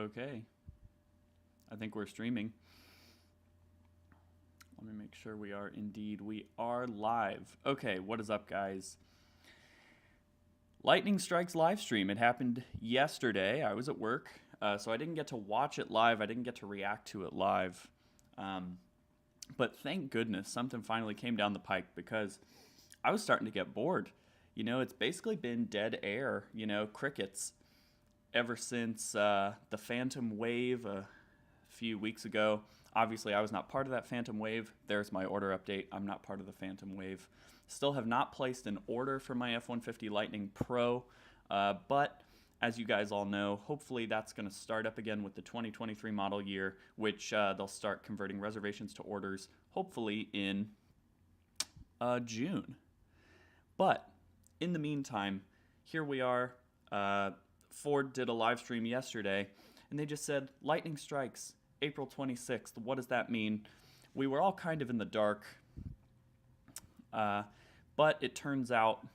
Okay. I think we're streaming. Let me make sure we are indeed. We are live. Okay, what is up, guys? Lightning Strikes live stream. It happened yesterday. I was at work, so I didn't get to watch it live. I didn't get to react to it live. But thank goodness something finally came down the pike, because I was starting to get bored. You know, it's basically been dead air, you know, crickets, ever since the Phantom Wave a few weeks ago. Obviously, I was not part of that Phantom Wave. There's my order update. I'm not part of the Phantom Wave. Still have not placed an order for my F-150 Lightning Pro, but as you guys all know, hopefully that's going to start up again with the 2023 model year, which they'll start converting reservations to orders, hopefully in June. But in the meantime, here we are. Ford did a live stream yesterday, and they just said, Lightning Strikes, April 26th. What does that mean? We were all kind of in the dark, but it turns out,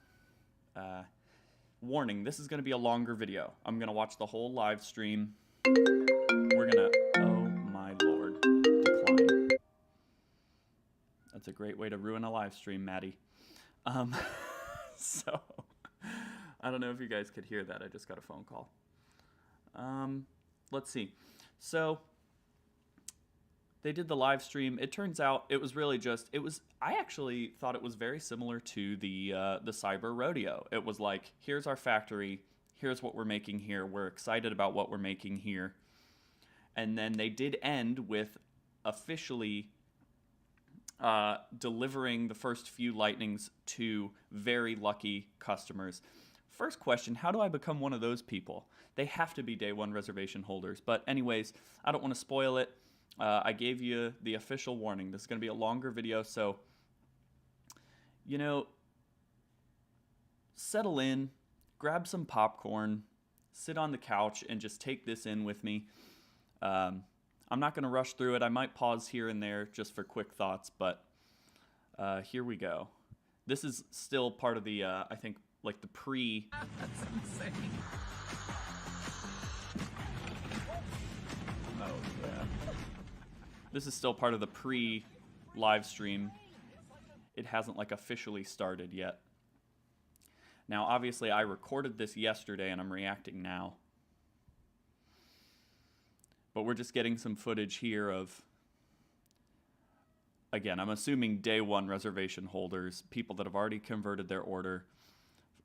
warning, this is going to be a longer video. I'm going to watch the whole live stream. We're going to, oh my lord, decline. That's a great way to ruin a live stream, Maddie. So, I don't know if you guys could hear that. I just got a phone call. Let's see. So, they did the live stream. It turns out it was really just, I actually thought it was very similar to the Cyber Rodeo. It was like, here's our factory, here's what we're making here, we're excited about what we're making here. And then they did end with officially delivering the first few Lightnings to very lucky customers. First question, how do I become one of those people? They have to be day one reservation holders. But anyways, I don't want to spoil it. I gave you the official warning. This is going to be a longer video, so, you know, settle in, grab some popcorn, sit on the couch, and just take this in with me. I'm not going to rush through it. I might pause here and there just for quick thoughts, but here we go. This is still part of the, I think, like the pre... That's insane. Oh, yeah. This is still part of the pre-live stream. It hasn't like officially started yet. Now, obviously, I recorded this yesterday and I'm reacting now. But we're just getting some footage here of, again, I'm assuming day one reservation holders, people that have already converted their order,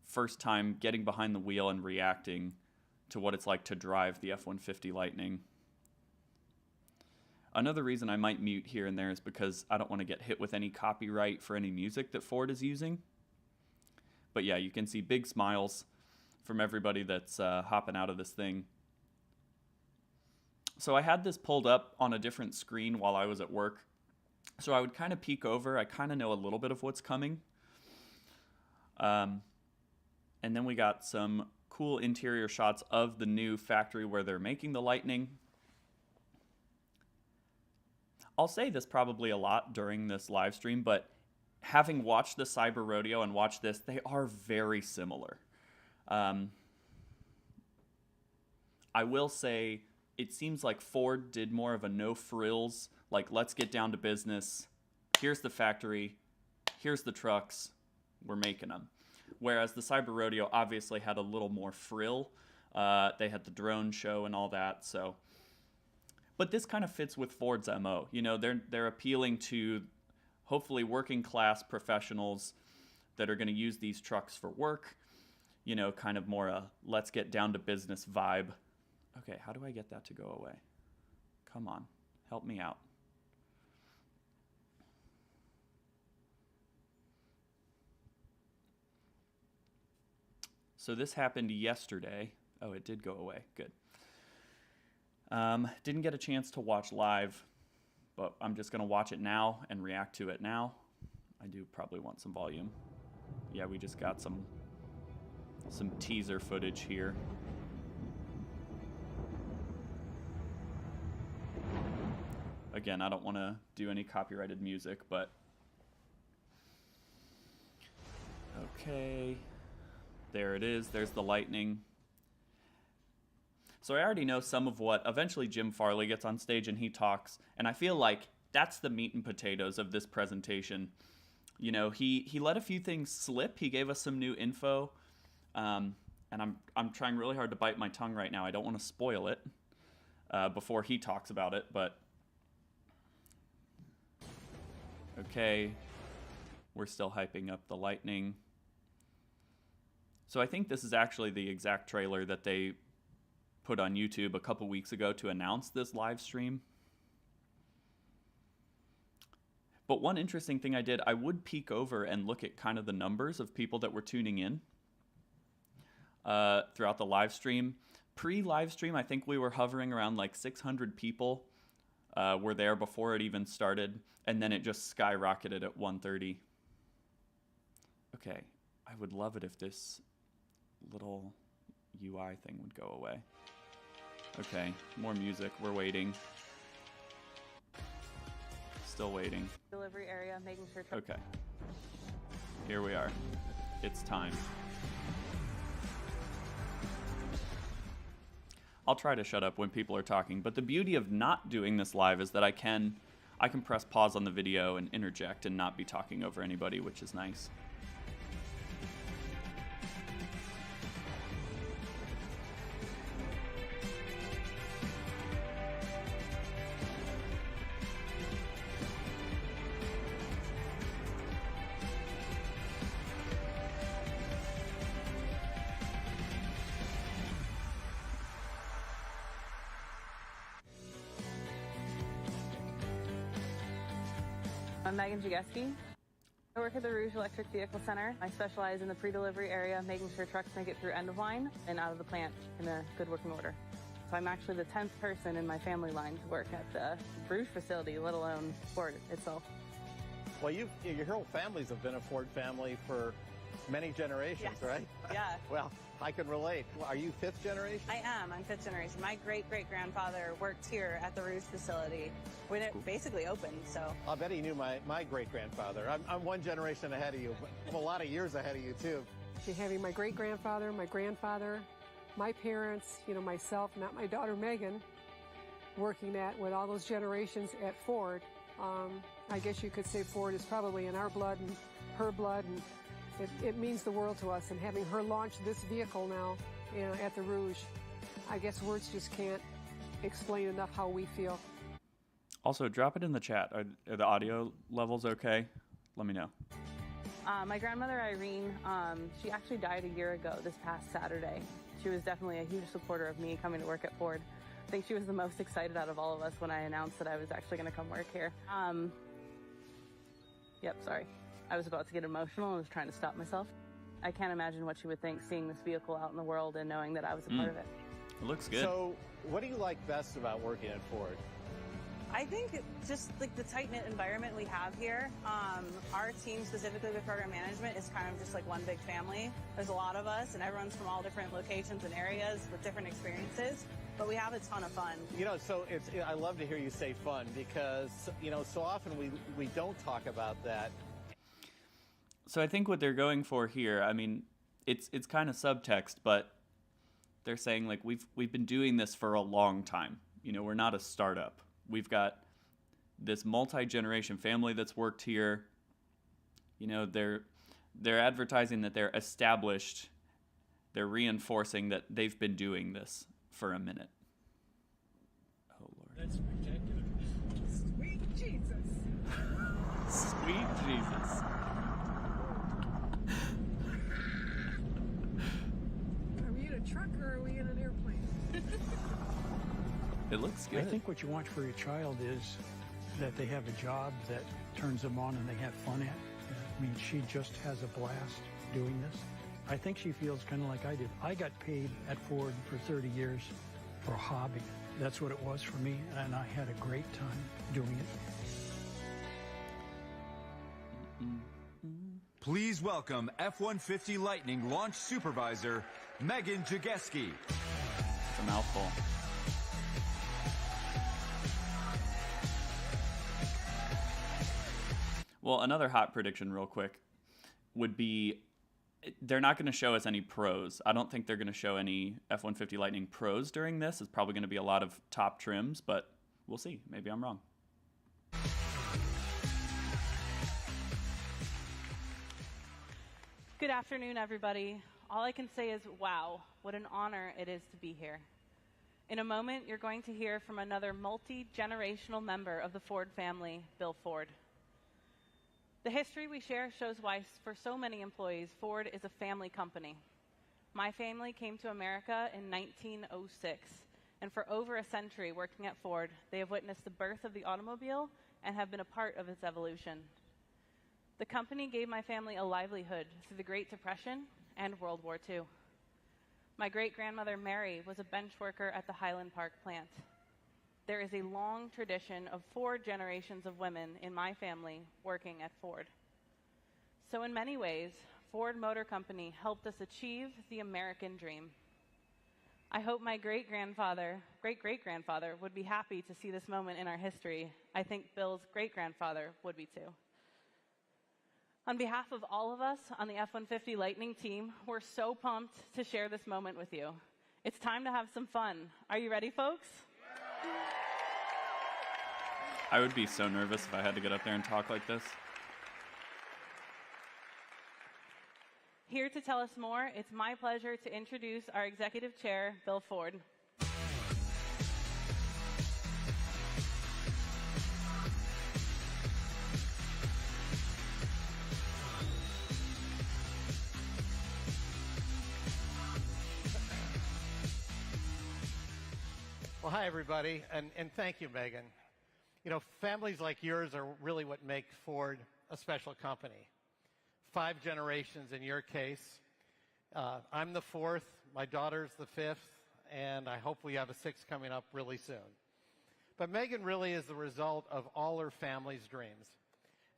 first time getting behind the wheel and reacting to what it's like to drive the F-150 Lightning. Another reason I might mute here and there is because I don't want to get hit with any copyright for any music that Ford is using. But yeah, you can see big smiles from everybody that's hopping out of this thing. So I had this pulled up on a different screen while I was at work. So I would kind of peek over. I kind of know a little bit of what's coming. And then we got some cool interior shots of the new factory where they're making the Lightning. I'll say this probably a lot during this live stream, but having watched the Cyber Rodeo and watched this, they are very similar. I will say it seems like Ford did more of a no frills, like let's get down to business. Here's the factory. Here's the trucks. We're making them. Whereas the Cyber Rodeo obviously had a little more frill. They had the drone show and all that, so... But this kind of fits with Ford's MO. You know, they're appealing to hopefully working class professionals that are going to use these trucks for work. You know, kind of more a let's get down to business vibe. Okay, how do I get that to go away? Come on, help me out. So this happened yesterday. Oh, it did go away. Good. Didn't get a chance to watch live, but I'm just going to watch it now and react to it now. I do probably want some volume. Yeah, we just got some teaser footage here. Again, I don't want to do any copyrighted music, but... Okay. There it is. There's the Lightning. So I already know some of what eventually Jim Farley gets on stage and he talks, and I feel like that's the meat and potatoes of this presentation. You know, he let a few things slip. He gave us some new info, and I'm trying really hard to bite my tongue right now. I don't want to spoil it before he talks about it, but okay, we're still hyping up the lightning. So I think this is actually the exact trailer that they put on YouTube a couple weeks ago to announce this live stream. But one interesting thing I did, I would peek over and look at kind of the numbers of people that were tuning in throughout the live stream. Pre-live stream, I think we were hovering around like 600 people were there before it even started, and then it just skyrocketed at 1:30. Okay, I would love it if this little UI thing would go away. Okay, more music, we're waiting. Still waiting. Delivery area, making sure. Okay. Here we are. It's time. I'll try to shut up when people are talking, but the beauty of not doing this live is that I can press pause on the video and interject and not be talking over anybody, which is nice. I'm Megan Jageski. I work at the Rouge Electric Vehicle Center. I specialize in the pre-delivery area, making sure trucks make it through end of line and out of the plant in a good working order. So I'm actually the 10th person in my family line to work at the Rouge facility, let alone Ford itself. Well, your whole families have been a Ford family for many generations, Yes. right? Yeah. Well, I can relate. Are you fifth generation? I am. I'm fifth generation. My great-great-grandfather worked here at the Rouge facility when it basically opened, so. I'll bet he knew my great-grandfather. I'm one generation ahead of you, but I'm a lot of years ahead of you, too. Having my great-grandfather, my grandfather, my parents, myself, not my daughter Megan, working with all those generations at Ford. I guess you could say Ford is probably in our blood and her blood, and it means the world to us. And having her launch this vehicle now at the Rouge, I guess words just can't explain enough how we feel. Also, drop it in the chat. Are the audio levels okay? Let me know. My grandmother, Irene, she actually died a year ago this past Saturday. She was definitely a huge supporter of me coming to work at Ford. I think she was the most excited out of all of us when I announced that I was actually going to come work here. Yep, sorry. I was about to get emotional and was trying to stop myself. I can't imagine what she would think seeing this vehicle out in the world and knowing that I was a part of it. It looks good. So, what do you like best about working at Ford? I think just like the tight-knit environment we have here. Our team, specifically with program management, is kind of just like one big family. There's a lot of us, and everyone's from all different locations and areas with different experiences, but we have a ton of fun. So I love to hear you say fun because, so often we don't talk about that. So I think what they're going for here, I mean, it's kind of subtext, but they're saying like we've been doing this for a long time. We're not a startup. We've got this multi-generation family that's worked here. They're advertising that they're established. They're reinforcing that they've been doing this for a minute. Oh Lord. That's spectacular. Sweet Jesus. Sweet Jesus. Are we in a truck or are we in an airplane? It looks good. I think what you want for your child is that they have a job that turns them on and they have fun at. I mean, she just has a blast doing this. I think she feels kind of like I did. I got paid at Ford for 30 years for a hobby. That's what it was for me, and I had a great time doing it. Please welcome F-150 Lightning Launch Supervisor, Megan Jageski. It's a mouthful. Well, another hot prediction real quick would be They're not going to show us any pros. I don't think they're going to show any F-150 Lightning pros during this. It's probably going to be a lot of top trims, but we'll see. Maybe I'm wrong. Good afternoon, everybody. All I can say is, wow, what an honor it is to be here. In a moment, you're going to hear from another multi-generational member of the Ford family, Bill Ford. The history we share shows why, for so many employees, Ford is a family company. My family came to America in 1906, and for over a century working at Ford, they have witnessed the birth of the automobile and have been a part of its evolution. The company gave my family a livelihood through the Great Depression and World War II. My great-grandmother Mary was a bench worker at the Highland Park plant. There is a long tradition of 4 generations of women in my family working at Ford. So in many ways, Ford Motor Company helped us achieve the American dream. I hope my great-great-grandfather would be happy to see this moment in our history. I think Bill's great-grandfather would be too. On behalf of all of us on the F-150 Lightning team, we're so pumped to share this moment with you. It's time to have some fun. Are you ready, folks? I would be so nervous if I had to get up there and talk like this. Here to tell us more, it's my pleasure to introduce our Executive Chair, Bill Ford. Well, hi, everybody, and thank you, Megan. You know, families like yours are really what make Ford a special company. 5 generations in your case. I'm the 4th, my daughter's the 5th, and I hope we have a 6th coming up really soon. But Megan really is the result of all her family's dreams.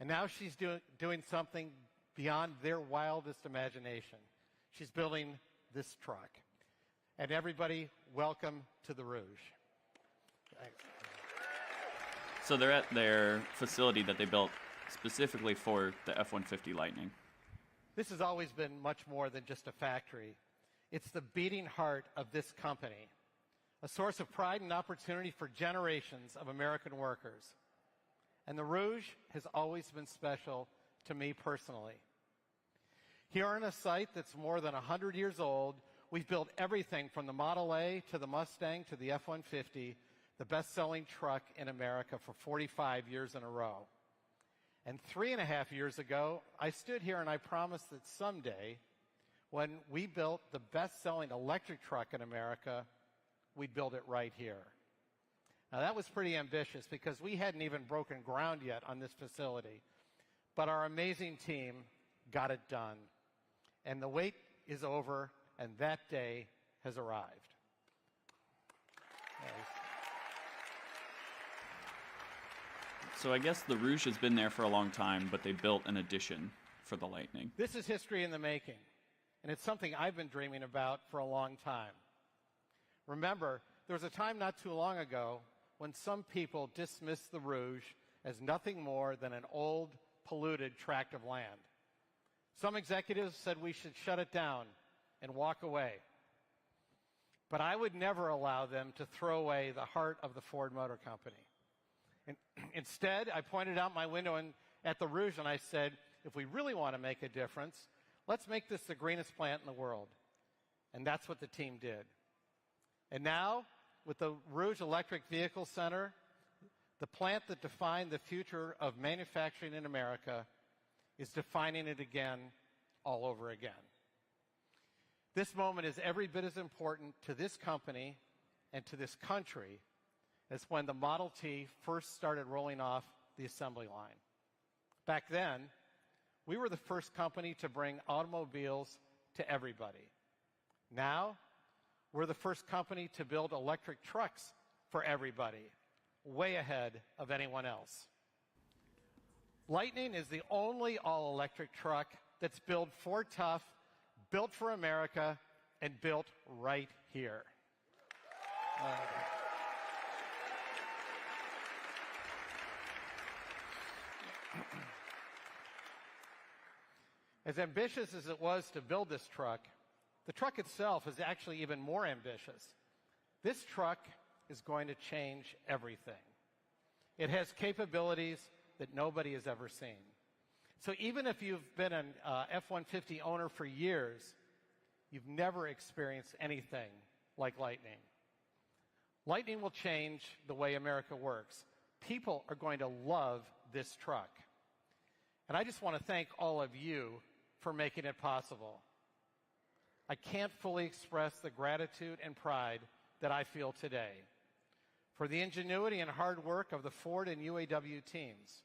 And now she's doing something beyond their wildest imagination. She's building this truck. And everybody, welcome to the Rouge. Thanks. So they're at their facility that they built specifically for the F-150 Lightning. This has always been much more than just a factory. It's the beating heart of this company, a source of pride and opportunity for generations of American workers. And the Rouge has always been special to me personally. Here on a site that's more than 100 years old, we've built everything from the Model A to the Mustang to the F-150, the best-selling truck in America for 45 years in a row. And 3.5 years ago, I stood here and I promised that someday, when we built the best-selling electric truck in America, we'd build it right here. Now, that was pretty ambitious because we hadn't even broken ground yet on this facility. But our amazing team got it done. And the wait is over, and that day has arrived. So I guess the Rouge has been there for a long time, but they built an addition for the Lightning. This is history in the making, and it's something I've been dreaming about for a long time. Remember, there was a time not too long ago when some people dismissed the Rouge as nothing more than an old, polluted tract of land. Some executives said we should shut it down and walk away. But I would never allow them to throw away the heart of the Ford Motor Company. And instead, I pointed out my window at the Rouge and I said, if we really want to make a difference, let's make this the greenest plant in the world. And that's what the team did. And now, with the Rouge Electric Vehicle Center, the plant that defined the future of manufacturing in America is defining it again, all over again. This moment is every bit as important to this company and to this country as when the Model T first started rolling off the assembly line. Back then, we were the first company to bring automobiles to everybody. Now, we're the first company to build electric trucks for everybody, way ahead of anyone else. Lightning is the only all-electric truck that's built for tough, built for America, and built right here. As ambitious as it was to build this truck, the truck itself is actually even more ambitious. This truck is going to change everything. It has capabilities that nobody has ever seen. So even if you've been an F-150 owner for years, you've never experienced anything like Lightning. Lightning will change the way America works. People are going to love this truck. And I just want to thank all of you for making it possible. I can't fully express the gratitude and pride that I feel today for the ingenuity and hard work of the Ford and UAW teams,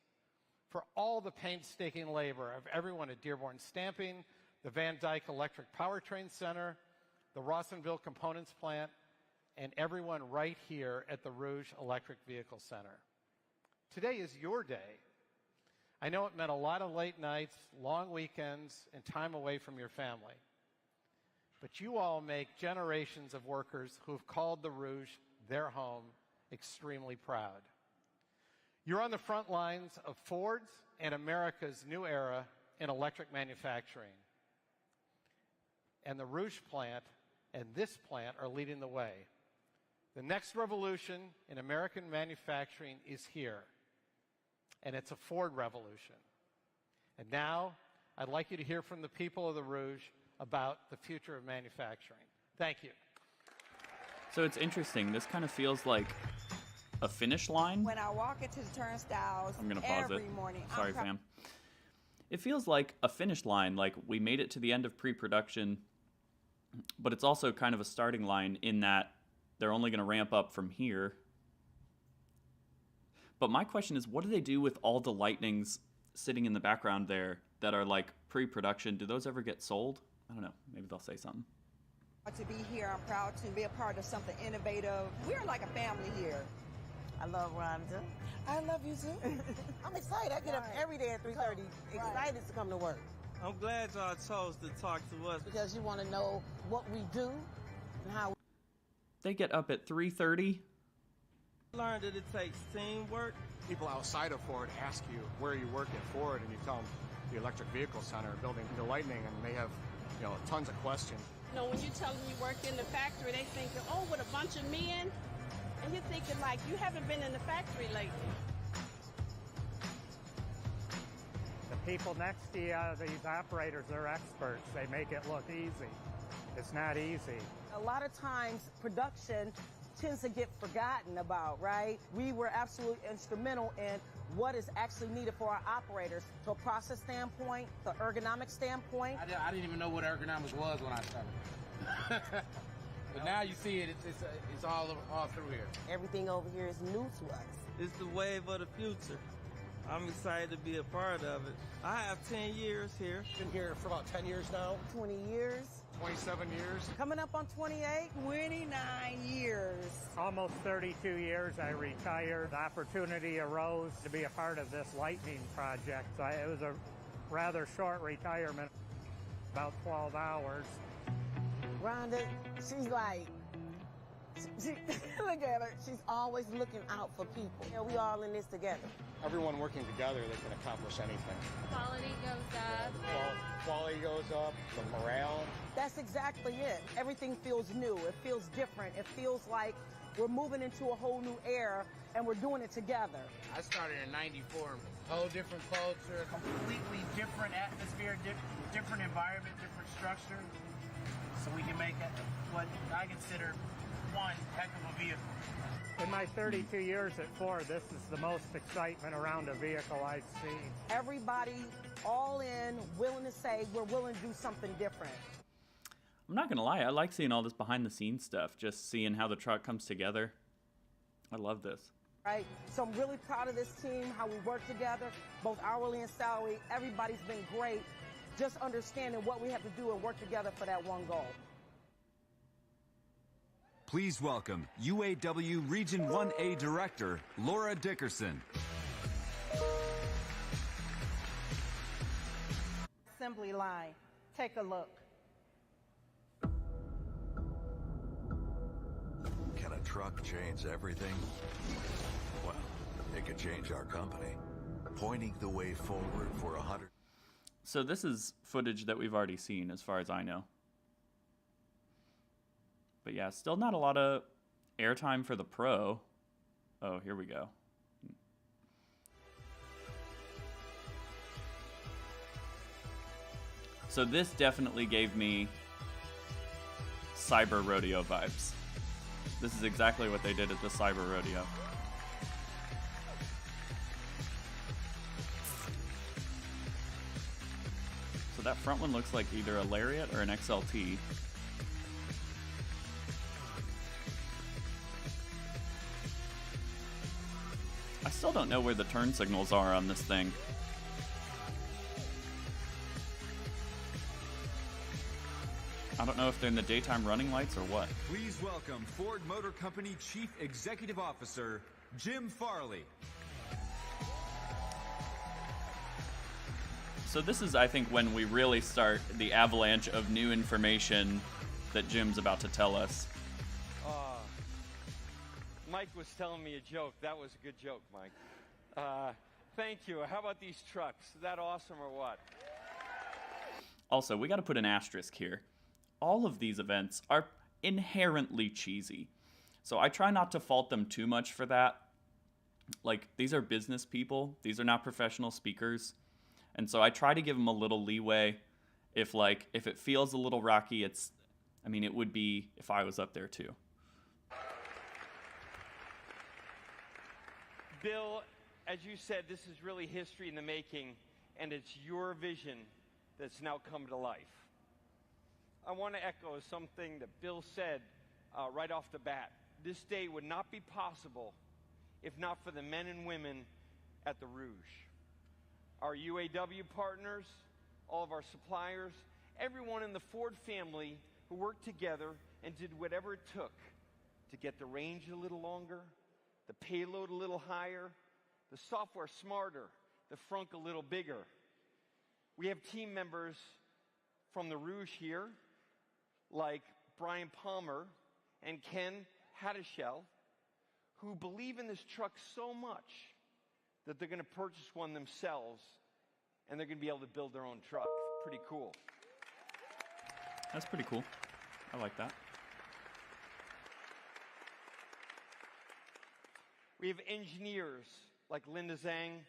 for all the painstaking labor of everyone at Dearborn Stamping, the Van Dyke Electric Powertrain Center, the Rawsonville Components Plant, and everyone right here at the Rouge Electric Vehicle Center. Today is your day. I know it meant a lot of late nights, long weekends, and time away from your family. But you all make generations of workers who have called the Rouge their home extremely proud. You're on the front lines of Ford's and America's new era in electric manufacturing. And the Rouge plant and this plant are leading the way. The next revolution in American manufacturing is here. And it's a Ford revolution. And now, I'd like you to hear from the people of the Rouge about the future of manufacturing. Thank you. So it's interesting. This kind of feels like a finish line. When I walk into the turnstiles I'm going to pause every it. morning, Sorry, fam. It feels like a finish line, like we made it to the end of pre-production, but it's also kind of a starting line in that they're only going to ramp up from here. But my question is, what do they do with all the Lightnings sitting in the background there that are like pre-production? Do those ever get sold? I don't know. Maybe they'll say something. To be here, I'm proud to be a part of something innovative. We're like a family here. I love Rhonda. I love you too. I'm excited. I get up every day at 3:30, excited to come to work. I'm glad y'all chose to talk to us. Because you want to know what we do and how. They get up at 3:30. Learned that it takes teamwork. People outside of Ford ask you where you work at Ford, and you tell them the Electric Vehicle Center, building the Lightning, and they have, tons of questions. When you tell them you work in the factory, they think, oh, with a bunch of men, and you're thinking like, you haven't been in the factory lately. The people next to you, these operators, they're experts. They make it look easy. It's not easy. A lot of times, production tends to get forgotten about, right? We were absolutely instrumental in what is actually needed for our operators, to a process standpoint, the ergonomic standpoint. I didn't even know what ergonomics was when I started. But now you see it, it's all through here. Everything over here is new to us. It's the wave of the future. I'm excited to be a part of it. I have 10 years here. Been here for about 10 years now. 20 years. 27 years. Coming up on 28. 29 years. Almost 32 years I retired. The opportunity arose to be a part of this Lightning project. So it was a rather short retirement, about 12 hours. Rhonda, she's like, look at her. She's always looking out for people. We all in this together. Everyone working together, they can accomplish anything. Quality goes up. Quality goes up, the morale. That's exactly it. Everything feels new. It feels different. It feels like we're moving into a whole new era, and we're doing it together. I started in '94. Whole different culture, completely different atmosphere, different environment, different structure. So we can make what I consider one heck of a vehicle. In my 32 years at Ford, this is the most excitement around a vehicle I've seen. Everybody all in, willing to say we're willing to do something different. I'm not going to lie. I like seeing all this behind the scenes stuff, just seeing how the truck comes together. I love this. Right? So I'm really proud of this team, how we work together, both hourly and salary. Everybody's been great. Just understanding what we have to do and work together for that one goal. Please welcome UAW Region 1A Director, Laura Dickerson. Assembly line. Take a look. Can a truck change everything? Well, it could change our company, pointing the way forward for 100. So this is footage that we've already seen, as far as I know. But yeah, still not a lot of airtime for the Pro. Oh, here we go. So this definitely gave me Cyber Rodeo vibes. This is exactly what they did at the Cyber Rodeo. So that front one looks like either a Lariat or an XLT. I still don't know where the turn signals are on this thing. I don't know if they're in the daytime running lights or what. Please welcome Ford Motor Company Chief Executive Officer, Jim Farley. So this is, I think, when we really start the avalanche of new information that Jim's about to tell us. Mike was telling me a joke. That was a good joke, Mike. Thank you. How about these trucks? Is that awesome or what? Also, we got to put an asterisk here. All of these events are inherently cheesy. So I try not to fault them too much for that. Like, these are business people. These are not professional speakers. And so I try to give them a little leeway. If it feels a little rocky, it would be if I was up there too. Bill, as you said, this is really history in the making, and it's your vision that's now come to life. I want to echo something that Bill said right off the bat. This day would not be possible if not for the men and women at the Rouge. Our UAW partners, all of our suppliers, everyone in the Ford family who worked together and did whatever it took to get the range a little longer, the payload a little higher, the software smarter, the frunk a little bigger. We have team members from the Rouge here, like Brian Palmer and Ken Hattishell, who believe in this truck so much that they're going to purchase one themselves, and they're going to be able to build their own truck. Pretty cool. That's pretty cool. I like that. We have engineers like Linda Zhang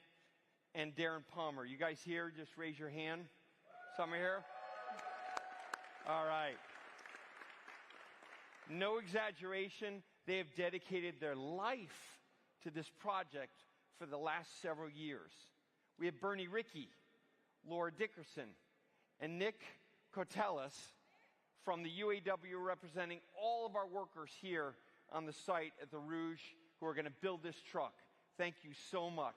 and Darren Palmer. You guys here? Just raise your hand. Some are here? All right. No exaggeration, they have dedicated their life to this project for the last several years. We have Bernie Rickey, Laura Dickerson, and Nick Kotelis from the UAW representing all of our workers here on the site at the Rouge who are going to build this truck. Thank you so much.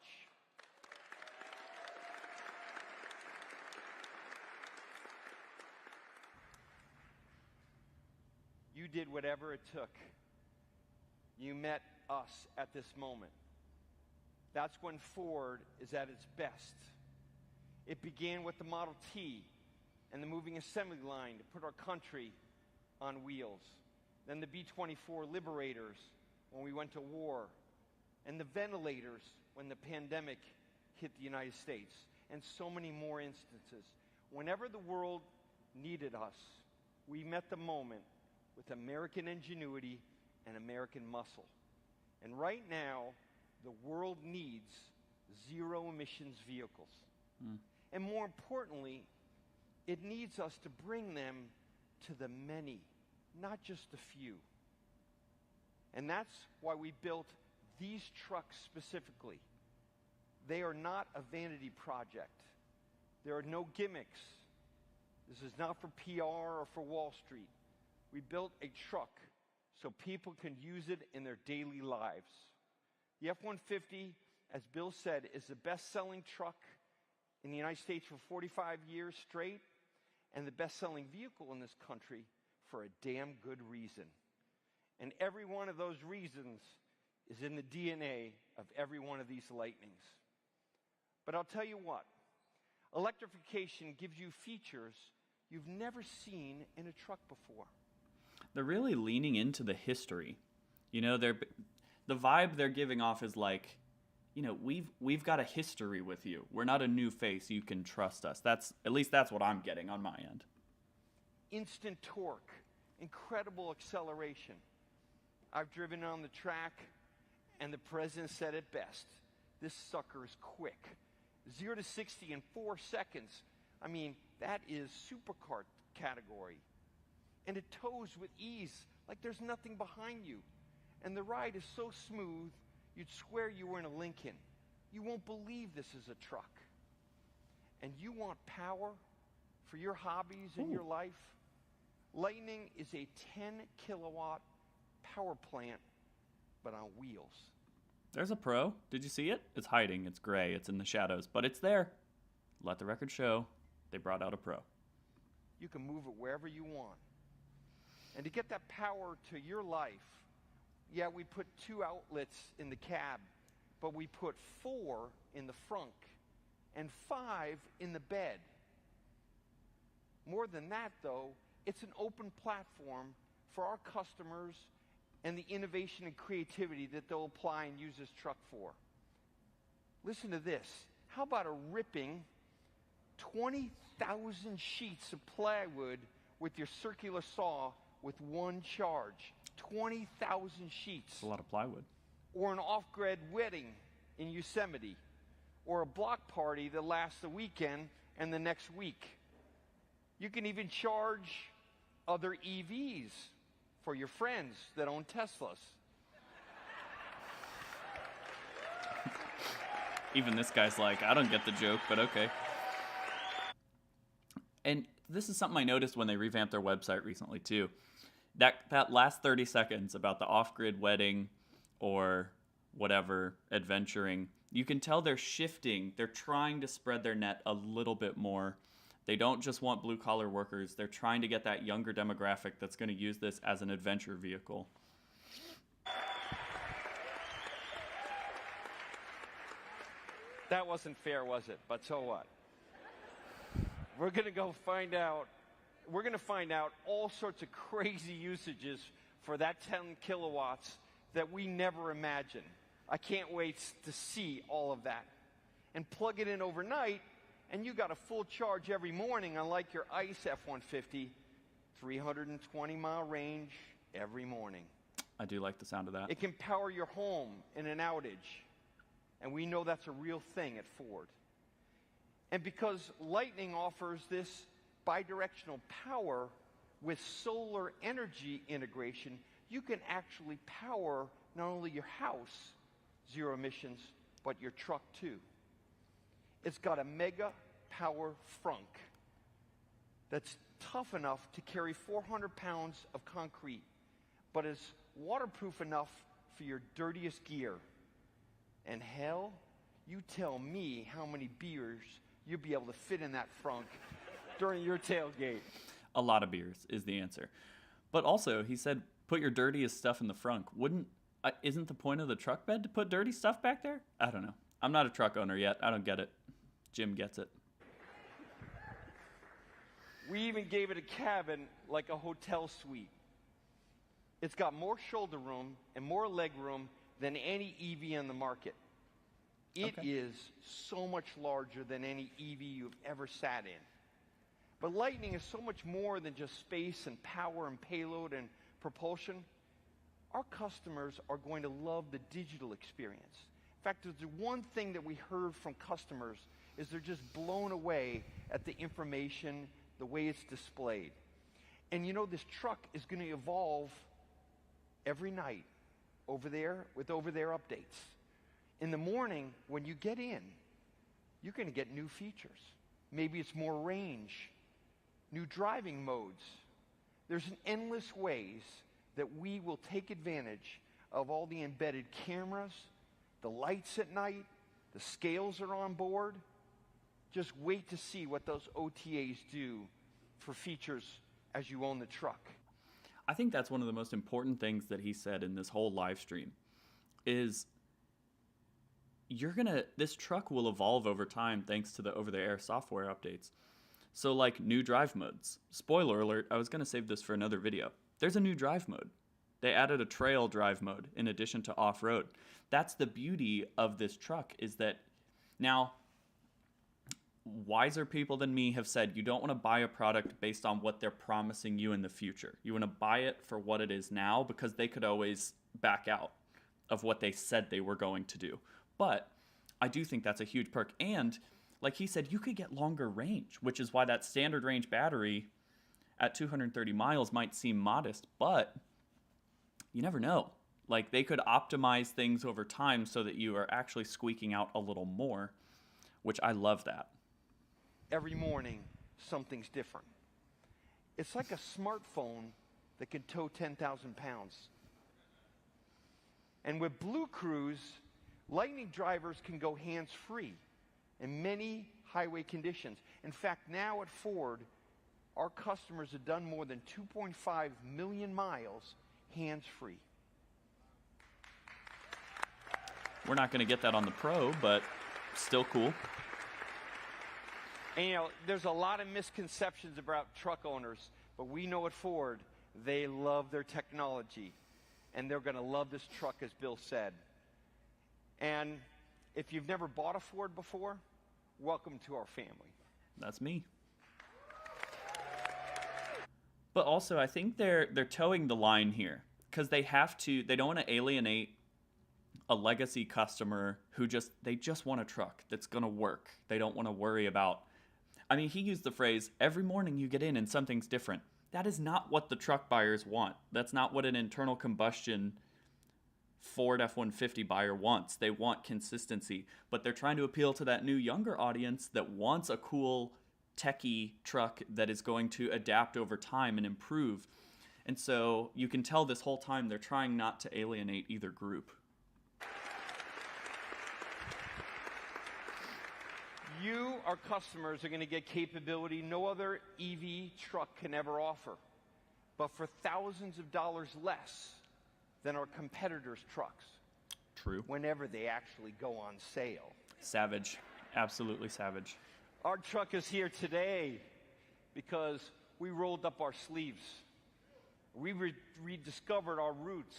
You did whatever it took. You met us at this moment. That's when Ford is at its best. It began with the Model T and the moving assembly line to put our country on wheels. Then the B-24 Liberators when we went to war, and the ventilators when the pandemic hit the United States, and so many more instances. Whenever the world needed us, we met the moment with American ingenuity and American muscle. And right now, the world needs zero emissions vehicles. And more importantly, it needs us to bring them to the many, not just the few. And that's why we built these trucks specifically. They are not a vanity project. There are no gimmicks. This is not for PR or for Wall Street. We built a truck so people can use it in their daily lives. The F-150, as Bill said, is the best-selling truck in the United States for 45 years straight, and the best-selling vehicle in this country for a damn good reason. And every one of those reasons is in the DNA of every one of these Lightnings. But I'll tell you what, electrification gives you features you've never seen in a truck before. They're really leaning into the history. You know, the vibe they're giving off is like, you know, we've got a history with you. We're not a new face. You can trust us. At least that's what I'm getting on my end. Instant torque, incredible acceleration. I've driven on the track, and the president said it best. This sucker is quick. 0 to 60 in 4 seconds. I mean, that is supercar category. And it tows with ease, like there's nothing behind you. And the ride is so smooth, you'd swear you were in a Lincoln. You won't believe this is a truck. And you want power for your hobbies and your life? Lightning is a 10 kilowatt power plant, but on wheels. There's a Pro. Did you see it? It's hiding. It's gray. It's in the shadows, but it's there. Let the record show they brought out a Pro. You can move it wherever you want. And to get that power to your life, yeah, we put 2 outlets in the cab, but we put 4 in the front and 5 in the bed. More than that, though, it's an open platform for our customers and the innovation and creativity that they'll apply and use this truck for. Listen to this. How about a ripping 20,000 sheets of plywood with your circular saw with 1 charge? 20,000 sheets. That's a lot of plywood. Or an off-grid wedding in Yosemite. Or a block party that lasts a weekend and the next week. You can even charge other EVs for your friends that own Teslas. Even this guy's like, I don't get the joke, but okay. And this is something I noticed when they revamped their website recently too. That last 30 seconds about the off-grid wedding or whatever, adventuring, you can tell they're shifting. They're trying to spread their net a little bit more. They don't just want blue-collar workers. They're trying to get that younger demographic that's going to use this as an adventure vehicle. That wasn't fair, was it? But so what? We're going to go find out. We're going to find out all sorts of crazy usages for that 10 kilowatts that we never imagined. I can't wait to see all of that. And plug it in overnight, and you got a full charge every morning, unlike your ICE F-150, 320-mile range every morning. I do like the sound of that. It can power your home in an outage, and we know that's a real thing at Ford. And because Lightning offers this bidirectional power with solar energy integration, you can actually power not only your house, zero emissions, but your truck too. It's got a mega power frunk that's tough enough to carry 400 pounds of concrete, but is waterproof enough for your dirtiest gear. And hell, you tell me how many beers you'll be able to fit in that frunk during your tailgate. A lot of beers is the answer. But also, he said, put your dirtiest stuff in the frunk. Isn't the point of the truck bed to put dirty stuff back there? I don't know. I'm not a truck owner yet. I don't get it. Jim gets it. We even gave it a cabin like a hotel suite. It's got more shoulder room and more leg room than any EV on the market. It is so much larger than any EV you've ever sat in. But Lightning is so much more than just space and power and payload and propulsion. Our customers are going to love the digital experience. In fact, the one thing that we heard from customers is they're just blown away at the information, the way it's displayed. And you know, this truck is going to evolve every night over there with over-the-air updates. In the morning, when you get in, you're going to get new features. Maybe it's more range, new driving modes. There's an endless ways that we will take advantage of all the embedded cameras, the lights at night, the scales are on board. Just wait to see what those OTAs do for features as you own the truck. I think that's one of the most important things that he said in this whole live stream is this truck will evolve over time thanks to the over-the-air software updates. So like new drive modes. Spoiler alert, I was going to save this for another video. There's a new drive mode. They added a trail drive mode in addition to off-road. That's the beauty of this truck, is that now wiser people than me have said you don't want to buy a product based on what they're promising you in the future. You want to buy it for what it is now, because they could always back out of what they said they were going to do. But I do think that's a huge perk. And like he said, you could get longer range, which is why that standard range battery at 230 miles might seem modest, but you never know. Like, they could optimize things over time so that you are actually squeaking out a little more, which I love that. Every morning, something's different. It's like a smartphone that can tow 10,000 pounds. And with Blue Cruise, Lightning drivers can go hands-free in many highway conditions. In fact, now at Ford, our customers have done more than 2.5 million miles hands-free. We're not going to get that on the Pro, but still cool. And, you know, there's a lot of misconceptions about truck owners, but we know at Ford, they love their technology, and they're going to love this truck, as Bill said. And if you've never bought a Ford before, welcome to our family. That's me. But also, I think they're towing the line here, because they don't want to alienate a legacy customer who they just want a truck that's going to work. They don't want to worry about, I mean, he used the phrase, every morning you get in and something's different. That is not what the truck buyers want. That's not what an internal combustion Ford F-150 buyer wants. They want consistency, but they're trying to appeal to that new younger audience that wants a cool techie truck that is going to adapt over time and improve. And so you can tell this whole time they're trying not to alienate either group. You, our customers, are going to get capability no other EV truck can ever offer, but for thousands of dollars less than our competitors' trucks. True. Whenever they actually go on sale. Savage. Absolutely savage. Our truck is here today because we rolled up our sleeves. We rediscovered our roots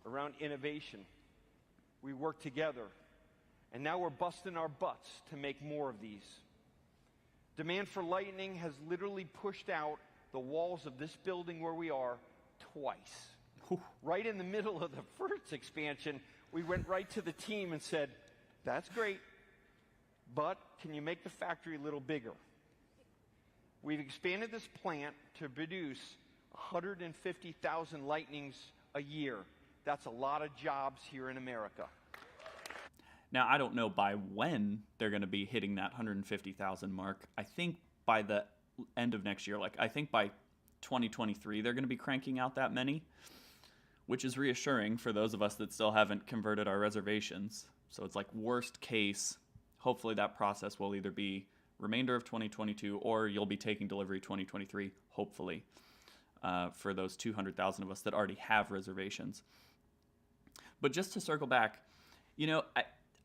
around innovation. We worked together, and now we're busting our butts to make more of these. Demand for Lightning has literally pushed out the walls of this building where we are twice. Right in the middle of the first expansion, we went right to the team and said, that's great, but can you make the factory a little bigger? We've expanded this plant to produce 150,000 Lightnings a year. That's a lot of jobs here in America. Now, I don't know by when they're going to be hitting that 150,000 mark. I think by the end of next year, I think by 2023, they're going to be cranking out that many, which is reassuring for those of us that still haven't converted our reservations. So it's like worst case, hopefully that process will either be remainder of 2022 or you'll be taking delivery 2023, hopefully, for those 200,000 of us that already have reservations. But just to circle back, you know,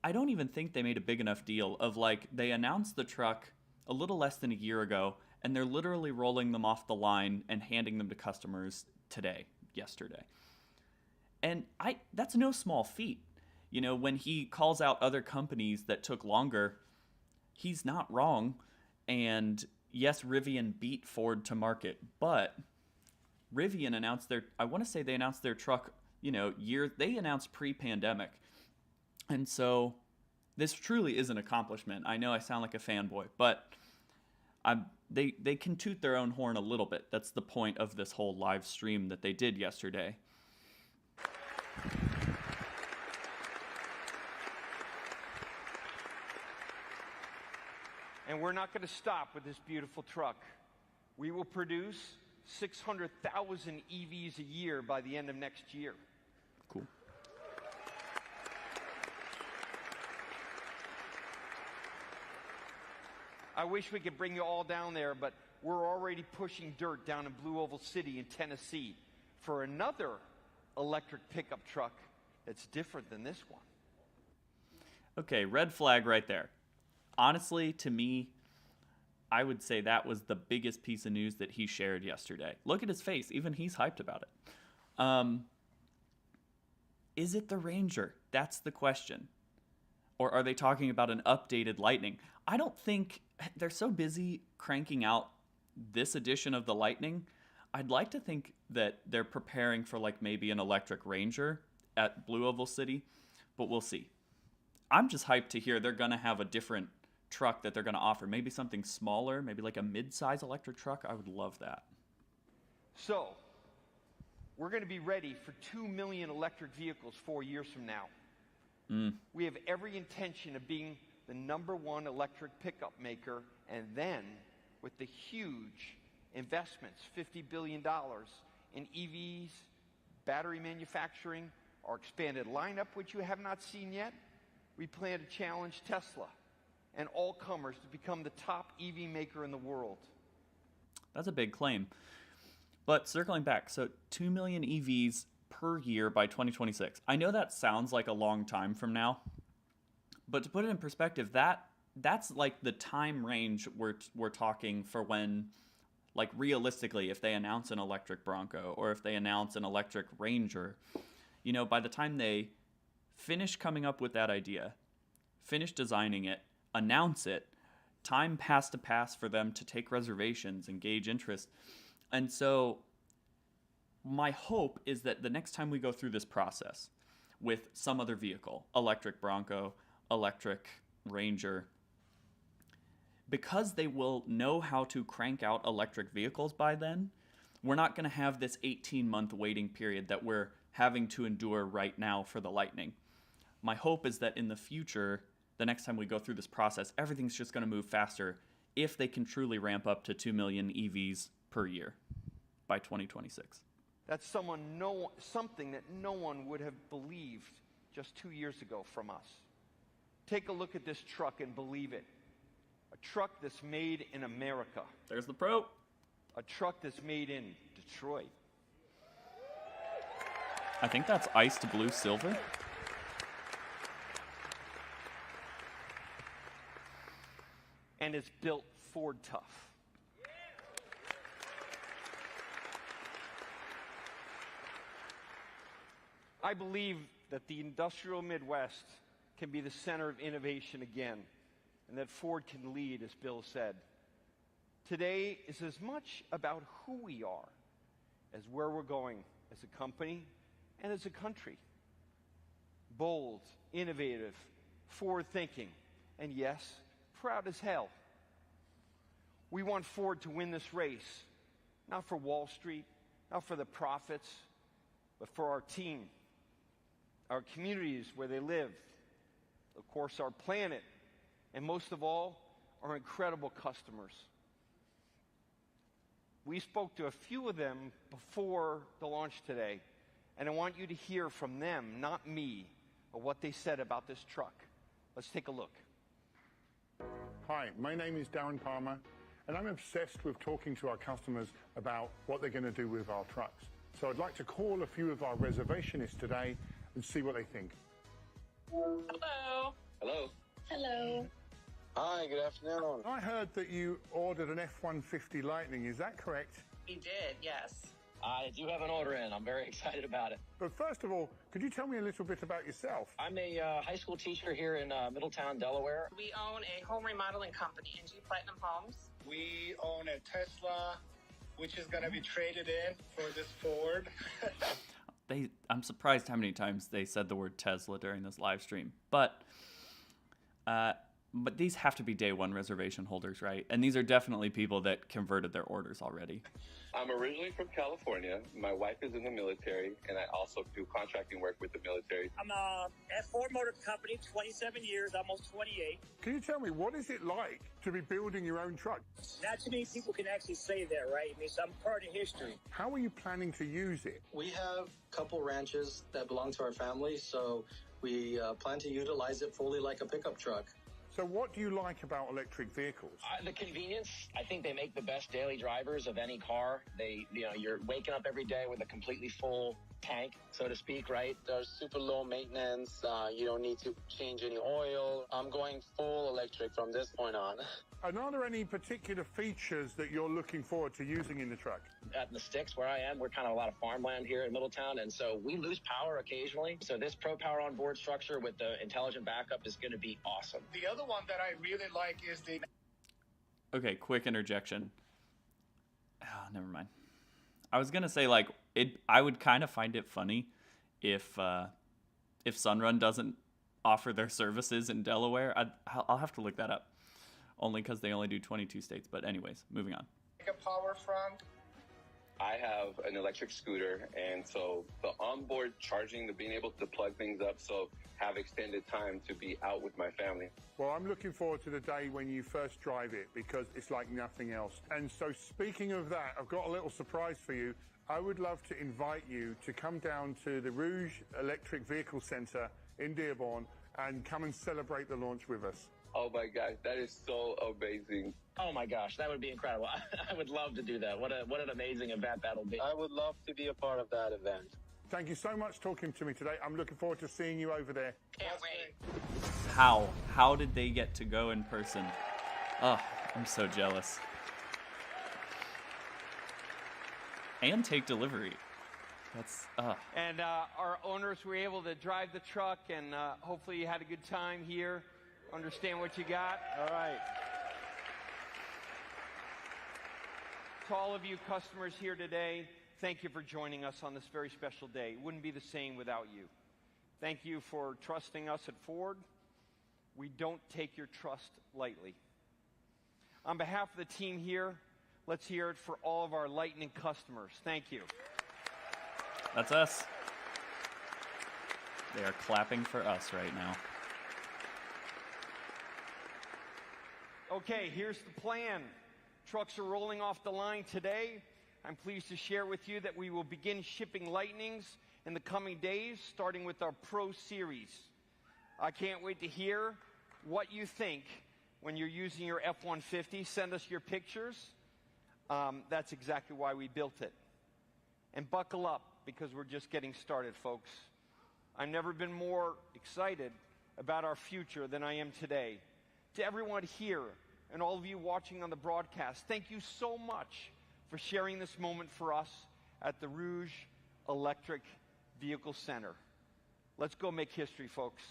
I don't even think they made a big enough deal of they announced the truck a little less than a year ago, and they're literally rolling them off the line and handing them to customers yesterday. And that's no small feat. You know, when he calls out other companies that took longer, he's not wrong. And yes, Rivian beat Ford to market, but Rivian announced I want to say they announced their truck, they announced pre-pandemic. And so this truly is an accomplishment. I know I sound like a fanboy, but they can toot their own horn a little bit. That's the point of this whole live stream that they did yesterday. And we're not going to stop with this beautiful truck. We will produce 600,000 EVs a year by the end of next year. Cool. I wish we could bring you all down there, but we're already pushing dirt down in Blue Oval City in Tennessee for another electric pickup truck that's different than this one. Okay, red flag right there. Honestly, to me, I would say that was the biggest piece of news that he shared yesterday. Look at his face. Even he's hyped about it. Is it the Ranger? That's the question. Or are they talking about an updated Lightning? I don't think they're so busy cranking out this edition of the Lightning. I'd like to think that they're preparing for like maybe an electric Ranger at Blue Oval City, but we'll see. I'm just hyped to hear they're going to have a different truck that they're going to offer. Maybe something smaller, maybe like a mid-size electric truck. I would love that. So, we're going to be ready for 2 million electric vehicles 4 years from now. We have every intention of being the #1 electric pickup maker, and then with the huge investments, $50 billion in EVs, battery manufacturing, our expanded lineup, which you have not seen yet, we plan to challenge Tesla and all comers to become the top EV maker in the world. That's a big claim. But circling back, so 2 million EVs per year by 2026. I know that sounds like a long time from now, but to put it in perspective, that's like the time range we're talking for when, like realistically, if they announce an electric Bronco or if they announce an electric Ranger, you know, by the time they finish coming up with that idea, finish designing it, announce it, time has to pass for them to take reservations and gauge interest. And so my hope is that the next time we go through this process with some other vehicle, electric Bronco, electric Ranger, because they will know how to crank out electric vehicles by then, we're not going to have this 18-month waiting period that we're having to endure right now for the Lightning. My hope is that in the future, the next time we go through this process, everything's just going to move faster if they can truly ramp up to 2 million EVs per year by 2026. That's something that no one would have believed just 2 years ago from us. Take a look at this truck and believe it. A truck that's made in America. There's the Pro. A truck that's made in Detroit. I think that's iced blue silver. And it's built Ford tough. I believe that the industrial Midwest can be the center of innovation again, and that Ford can lead, as Bill said. Today is as much about who we are as where we're going as a company and as a country. Bold, innovative, forward-thinking, and yes, proud as hell. We want Ford to win this race, not for Wall Street, not for the profits, but for our team, our communities where they live, of course, our planet, and most of all, our incredible customers. We spoke to a few of them before the launch today, and I want you to hear from them, not me, of what they said about this truck. Let's take a look. Hi, my name is Darren Palmer, and I'm obsessed with talking to our customers about what they're going to do with our trucks. So I'd like to call a few of our reservationists today and see what they think. Hello. Hello. Hello. Hi, good afternoon. I heard that you ordered an F-150 Lightning. Is that correct? We did, yes. I do have an order in. I'm very excited about it. But first of all, could you tell me a little bit about yourself? I'm a high school teacher here in Middletown, Delaware. We own a home remodeling company, NG Platinum Homes. We own a Tesla, which is going to be traded in for this Ford. I'm surprised how many times they said the word Tesla during this live stream. But these have to be day one reservation holders, right? And these are definitely people that converted their orders already. I'm originally from California. My wife is in the military, and I also do contracting work with the military. I'm at Ford Motor Company, 27 years, almost 28. Can you tell me, what is it like to be building your own truck? Not too many people can actually say that, right? I mean, I'm part of history. How are you planning to use it? We have a couple ranches that belong to our family, so we plan to utilize it fully like a pickup truck. So what do you like about electric vehicles? The convenience. I think they make the best daily drivers of any car. You're waking up every day with a completely full tank, so to speak, right? They're super low maintenance. You don't need to change any oil. I'm going full electric from this point on. And are there any particular features that you're looking forward to using in the truck? At the sticks where I am, we're kind of a lot of farmland here in Middletown, and so we lose power occasionally. So this Pro Power onboard structure with the intelligent backup is going to be awesome. The other one that I really like is the... Okay, quick interjection. Oh, never mind. I was gonna say, like, I would kind of find it funny if Sunrun doesn't offer their services in Delaware. I'll have to look that up, only because they only do 22 states. But anyways, moving on. a power front. I have an electric scooter, and so the onboard charging, the being able to plug things up, so have extended time to be out with my family. Well, I'm looking forward to the day when you first drive it, because it's like nothing else. And so speaking of that, I've got a little surprise for you. I would love to invite you to come down to the Rouge Electric Vehicle Center in Dearborn and come and celebrate the launch with us. Oh my gosh, that is so amazing. Oh my gosh, that would be incredible. I would love to do that. What an amazing event that'll be. I would love to be a part of that event. Thank you so much talking to me today. I'm looking forward to seeing you over there. Can't wait. How did they get to go in person? Oh, I'm so jealous. And take delivery. That's And our owners were able to drive the truck, and hopefully you had a good time here. Understand what you got? All right. To all of you customers here today, thank you for joining us on this very special day. It wouldn't be the same without you. Thank you for trusting us at Ford. We don't take your trust lightly. On behalf of the team here, let's hear it for all of our Lightning customers. Thank you. That's us. They are clapping for us right now. Okay, here's the plan. Trucks are rolling off the line today. I'm pleased to share with you that we will begin shipping Lightnings in the coming days, starting with our Pro Series. I can't wait to hear what you think when you're using your F-150. Send us your pictures. That's exactly why we built it. And buckle up, because we're just getting started, folks. I've never been more excited about our future than I am today. To everyone here and all of you watching on the broadcast, thank you so much for sharing this moment for us at the Rouge Electric Vehicle Center. Let's go make history, folks.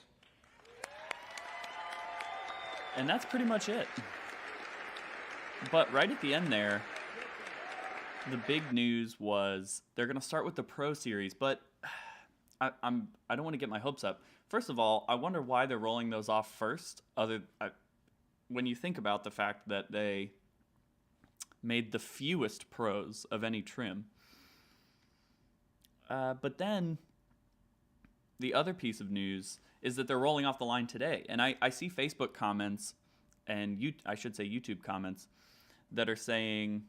And that's pretty much it. But right at the end there, the big news was they're going to start with the Pro Series, but I don't want to get my hopes up. First of all, I wonder why they're rolling those off first, when you think about the fact that they made the fewest Pros of any trim. But then the other piece of news is that they're rolling off the line today. And I see Facebook comments, and I should say YouTube comments, that are saying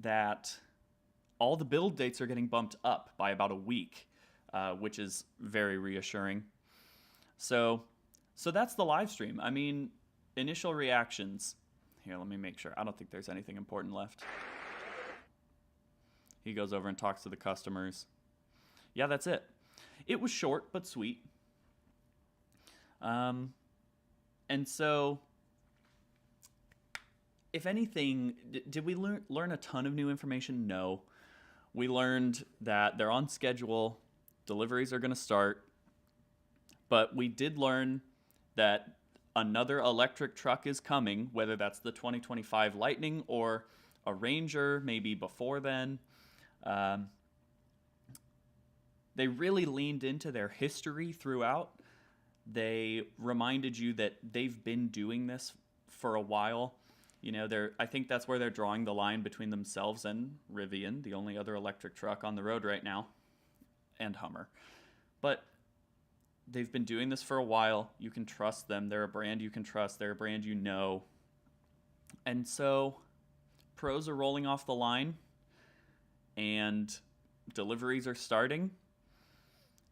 that all the build dates are getting bumped up by about a week, which is very reassuring. So that's the live stream. I mean, initial reactions. Here, let me make sure. I don't think there's anything important left. He goes over and talks to the customers. Yeah, that's it. It was short but sweet. And so, if anything, did we learn a ton of new information? No. We learned that they're on schedule. Deliveries are going to start. But we did learn that another electric truck is coming, whether that's the 2025 Lightning or a Ranger, maybe before then. They really leaned into their history throughout. They reminded you that they've been doing this for a while. You know, I think that's where they're drawing the line between themselves and Rivian, the only other electric truck on the road right now, and Hummer. But they've been doing this for a while. You can trust them. They're a brand you can trust. They're a brand you know. And so Pros are rolling off the line, and deliveries are starting,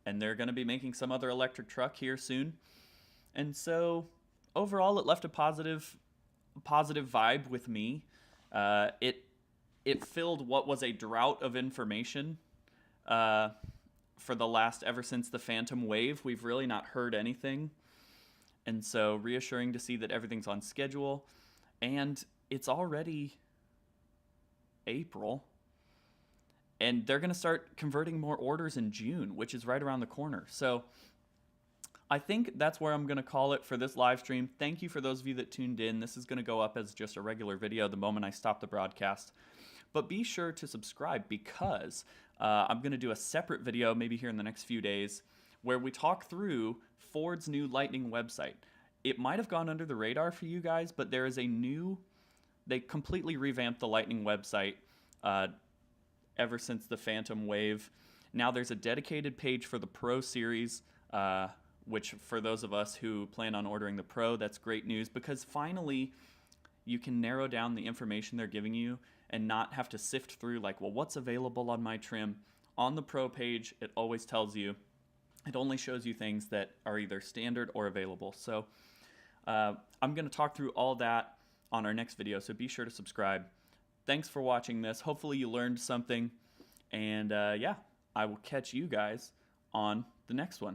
and they're going to be making some other electric truck here soon. And so overall, it left a positive vibe with me. It filled what was a drought of information for the last, ever since the Phantom Wave. We've really not heard anything. And so reassuring to see that everything's on schedule. And it's already April. And they're going to start converting more orders in June, which is right around the corner. So I think that's where I'm going to call it for this live stream. Thank you for those of you that tuned in. This is going to go up as just a regular video the moment I stop the broadcast. But be sure to subscribe because I'm going to do a separate video maybe here in the next few days where we talk through Ford's new Lightning website. It might have gone under the radar for you guys, but there is a new, they completely revamped the Lightning website ever since the Phantom Wave. Now there's a dedicated page for the Pro Series, which for those of us who plan on ordering the Pro, that's great news because finally you can narrow down the information they're giving you and not have to sift through like, well, what's available on my trim? On the Pro page, it always tells you, it only shows you things that are either standard or available. So I'm going to talk through all that on our next video, so be sure to subscribe. Thanks for watching this. Hopefully you learned something. And yeah, I will catch you guys on the next one.